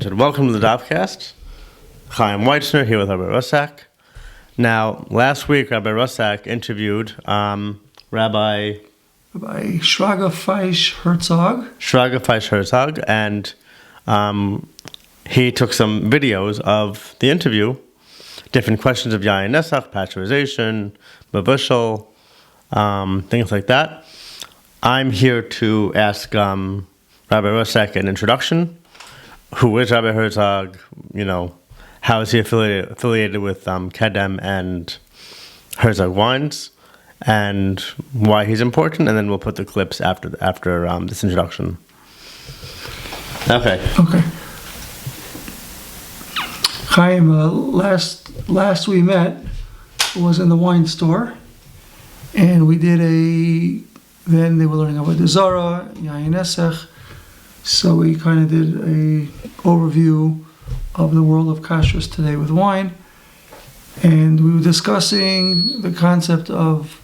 Welcome to the Dovcast. Chaim Weitzner here with Rabbi Russak. Now, last week Rabbi Russak interviewed Rabbi Shrage Feish Herzog. And he took some videos of the interview, different questions of Yayin Nesach, pasteurization, Mevushal, things like that. I'm here to ask Rabbi Russak an introduction. Who is Rabbi Herzog? How is he affiliated with Kedem and Herzog Wines, and why he's important, and then we'll put the clips after this introduction. Okay. Chaim, last we met was in the wine store, and we did then they were learning Avodah Zarah, Yayin Nesach. So we kind of did a overview of the world of kashrus today with wine, and we were discussing the concept of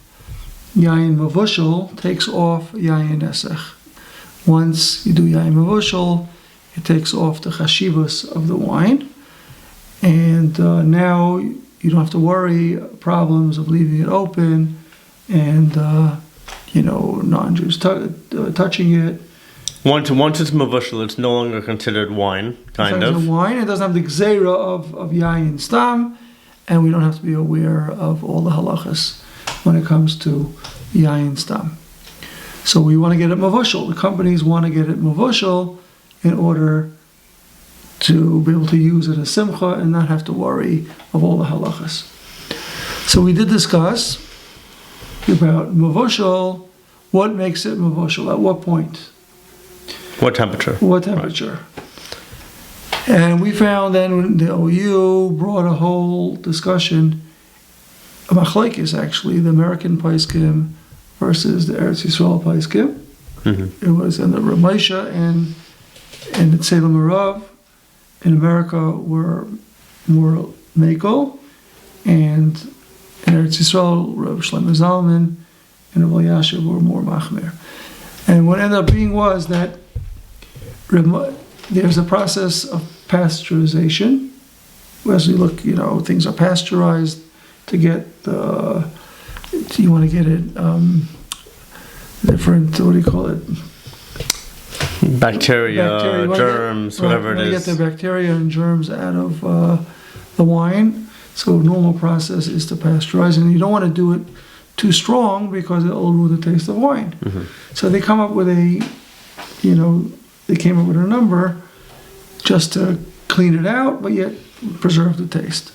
Yayin Mevushal takes off Yayin Nesach. Once you do Yayin Mevushal, it takes off the chashivas of the wine, and now you don't have to worry problems of leaving it open and non-Jews touching it. Once it's mevushal, it's no longer considered wine, kind of. It's wine. It doesn't have the gzeira of yayin stam, and we don't have to be aware of all the halachas when it comes to yayin stam. So we want to get it mevushal. The companies want to get it mevushal in order to be able to use it as simcha and not have to worry of all the halachas. So we did discuss about mevushal. What makes it mevushal? At what point? What temperature? Right. And we found then the OU brought a whole discussion, a machlekes actually, the American Paiskim versus the Eretz Yisrael Paiskim. Mm-hmm. It was in the Ramesha and the Tzelem Arav in America were more Mekel, and in Eretz Yisrael, Rabbi Shlomo Zalman and Rabbi Yashiv were more Machmer. And what ended up being was that there's a process of pasteurization. As we look, things are pasteurized to get you want to get it different, what do you call it? Bacteria germs, whatever it is. You get the bacteria and germs out of the wine. So normal process is to pasteurize, and you don't want to do it too strong because it'll ruin the taste of wine. Mm-hmm. So they come up with a number just to clean it out, but yet preserve the taste.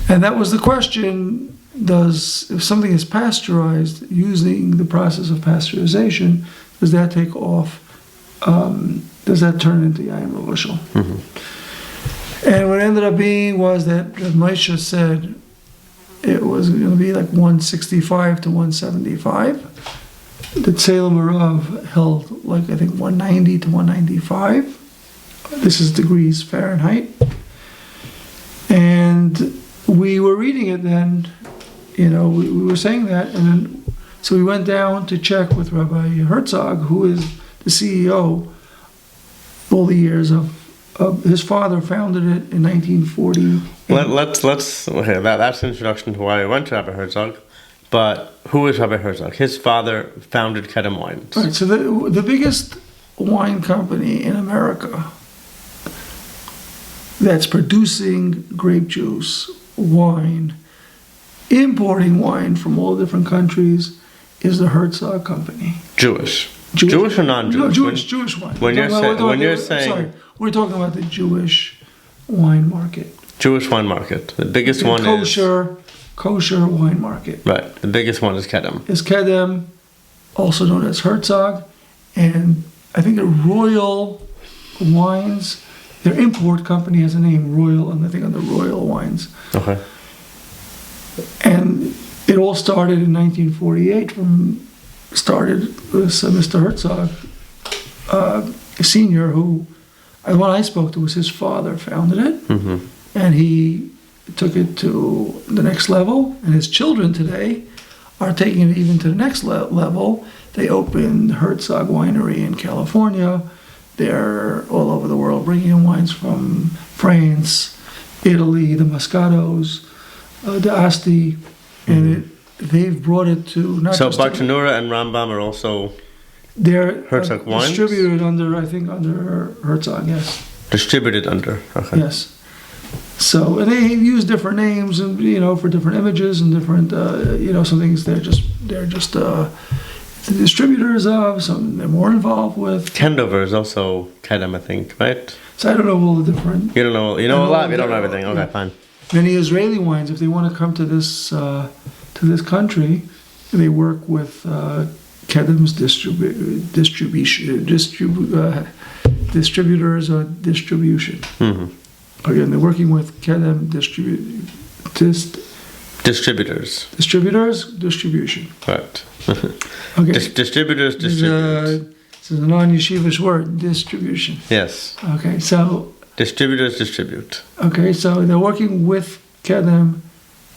And that was the question: if something is pasteurized using the process of pasteurization, does that take off? Does that turn into Yayin Mevushal? Mm-hmm. And what ended up being was that Moshe said it was going to be like 165 to 175. The Tzelem Arav held I think 190 to 195. This is degrees Fahrenheit. And we were reading it then, we were saying that, and then so we went down to check with Rabbi Herzog, who is the CEO all the years of his father founded it in 1940. Let's okay. That's an introduction to why I went to Rabbi Herzog. But who is Rabbi Herzog? His father founded Kedem Wines. Right. So the biggest wine company in America that's producing grape juice, wine, importing wine from all different countries is the Herzog Company. Jewish or non-Jewish? No, Jewish wine. When you're saying, we're talking about the Jewish wine market. Jewish wine market. The biggest one is kosher wine market. Right. The biggest one is Kedem. Also known as Herzog, and I think the Royal Wines. Their import company has a name, Royal, and I think on the Royal Wines. Okay. And it all started in 1948. Started with Mr. Herzog, Senior, who, when I spoke to, was his father founded it, mm-hmm. and he took it to the next level. And his children today are taking it even to the next level. They opened Herzog Winery in California. they're all over the world bringing in wines from France, Italy, the Moscatos, the Asti, and they've brought it to not So just Bartanura and Rambam are also they're Herzog Wines? distributed under Herzog, yes. distributed under. Okay. Yes. So, and they use different names, and for different images and different, some things they're just the distributors of. Some they're more involved with. Kendover is also Kedem, I think, right? So I don't know all the different. You don't know. You know a lot. You don't know everything. Okay, Yeah. fine. Many Israeli wines, if they want to come to this country, they work with Kedem's distributors or distribution. Mm-hmm. Again, they're working with Kedem Distributors. Distribution. Right. Okay. Distributors distribute. This is a non-yeshivish word, distribution. Yes. Okay, so Distributors distribute. so they're working with Kedem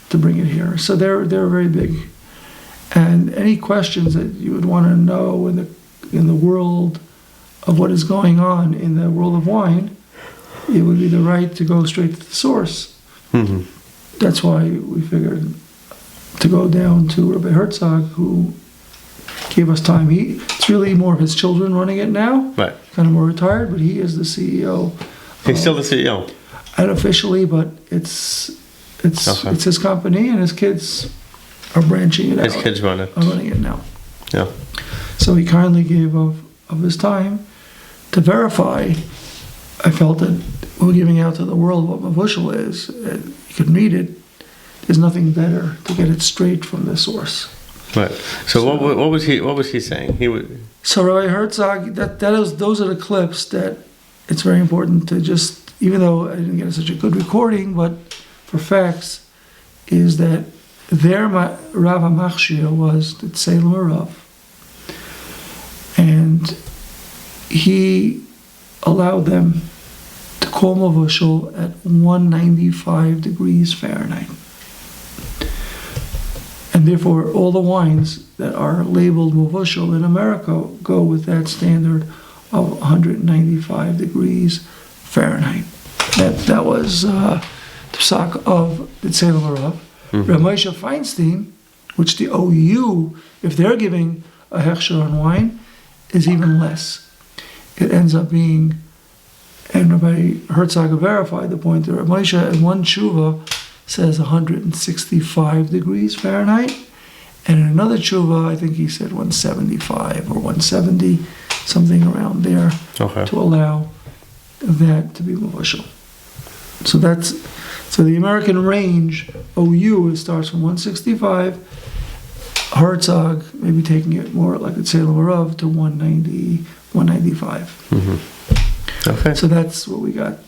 to bring it here. So they're very big. And any questions that you would want to know in the world of what is going on in the world of wine, it would be the right to go straight to the source. Mm-hmm. That's why we figured to go down to Rabbi Herzog, who gave us time. It's really more of his children running it now. Right. Kind of more retired, but he is the CEO. He's still the CEO. Unofficially, but it's Okay. his company, and his kids are branching it out. His kids run it. Are running it now. Yeah. So he kindly gave of his time to verify. I felt that we're giving out to the world what Mevushal is. You can read it. There's nothing better to get it straight from the source. Right. So what was he saying? He would. So Rabbi Herzog, those are the clips that it's very important to just, even though I didn't get such a good recording, but for facts, is that their Rav HaMachshir was the Tselem Rav, and he allowed them to call Mevushal at 195 degrees Fahrenheit. And therefore, all the wines that are labeled Mevushal in America go with that standard of 195 degrees Fahrenheit. That was the psak of the Tselem Rav. Mm-hmm. Rabbi Moshe Feinstein, which the OU, if they're giving a hechsher on wine, is even less. It ends up being, and Rabbi Herzog verified the point that Rabbi Moshe in one tshuva says 165 degrees Fahrenheit, and in another tshuva, I think he said 175 or 170, something around there, Okay. to allow that to be Mevushal. So the American range, OU, it starts from 165. Herzog, maybe taking it more like the Tselem Rav to 190, 195. Mm-hmm. Okay. So that's what we got.